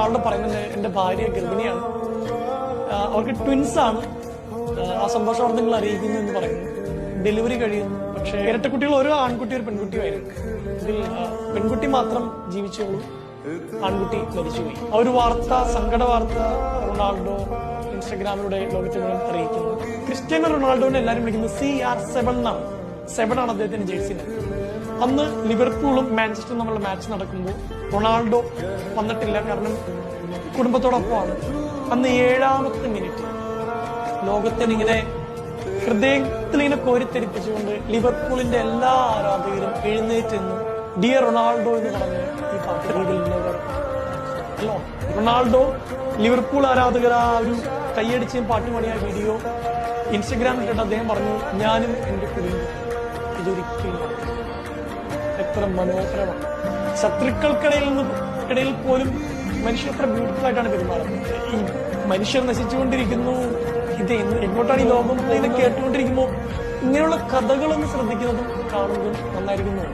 Ronaldo പറയുന്നത് എന്റെ ഭാര്യ ഗർഭിണിയാണ്, അവർക്ക് ട്വിൻസ് ആണ്, ആ സന്തോഷം വാർത്തകൾ അറിയിക്കുന്നു എന്ന് പറയുന്നു. ഡെലിവറി കഴിയുന്നു, പക്ഷേ ഇരട്ടക്കുട്ടികൾ ഓരോ ആൺകുട്ടി ഒരു പെൺകുട്ടിയുമായിരുന്നു. ഇതിൽ പെൺകുട്ടി മാത്രം ജീവിച്ചുള്ളൂ, ആൺകുട്ടി മരിച്ചുപോയി. ആ ഒരു വാർത്ത, സങ്കട വാർത്ത റൊണാൾഡോ ഇൻസ്റ്റഗ്രാമിലൂടെ ലോകത്തെ മുഴുവൻ അറിയിക്കുന്നു. ക്രിസ്ത്യാനോ റൊണാൾഡോനെ എല്ലാവരും വിളിക്കുന്നത് CR7 എന്നാണ്. 7 ആണ് അദ്ദേഹത്തിന്റെ ജേഴ്സി നമ്പർ. അന്ന് ലിവർപൂളും മാഞ്ചസ്റ്ററും തമ്മിലുള്ള മാച്ച് നടക്കുമ്പോൾ റൊണാൾഡോ വന്നിട്ടില്ല, കാരണം കുടുംബത്തോടൊപ്പമാണ്. അന്ന് 7ാമത്തെ മിനിറ്റ് ലോകത്തിനിങ്ങനെ ഹൃദയത്തിലിങ്ങനെ കോരിത്തെരിപ്പിച്ചുകൊണ്ട് ലിവർപൂളിന്റെ എല്ലാ ആരാധകരും എഴുന്നേറ്റ് നിന്ന് ഡിയർ റൊണാൾഡോ എന്ന് പറഞ്ഞ് ഈ പാട്ട് അല്ലോ. റൊണാൾഡോ ലിവർപൂൾ ആരാധകർ ആ ഒരു കൈയടിച്ചും പാട്ടുപാടിയ വീഡിയോ ഇൻസ്റ്റഗ്രാമിൽ ഇട്ടിട്ട് അദ്ദേഹം പറഞ്ഞു, ഞാനും എന്റെ കുടുംബം ഇതൊരിക്കലും. എത്ര മനോഹരമാണ്. ശത്രുക്കൾക്കിടയിൽ പോലും മനുഷ്യർ എത്ര ബ്യൂട്ടിഫുൾ ആയിട്ടാണ് പെരുമാറുന്നത്. ഈ മനുഷ്യർ നശിച്ചുകൊണ്ടിരിക്കുന്നു, ഇത് എങ്ങോട്ടാണ് ഈ ലോകം ഇത് കേട്ടുകൊണ്ടിരിക്കുമ്പോൾ ഇങ്ങനെയുള്ള കഥകളൊന്ന് ശ്രദ്ധിക്കുന്നതും കാണുന്നതും നന്നായിരിക്കുന്നു.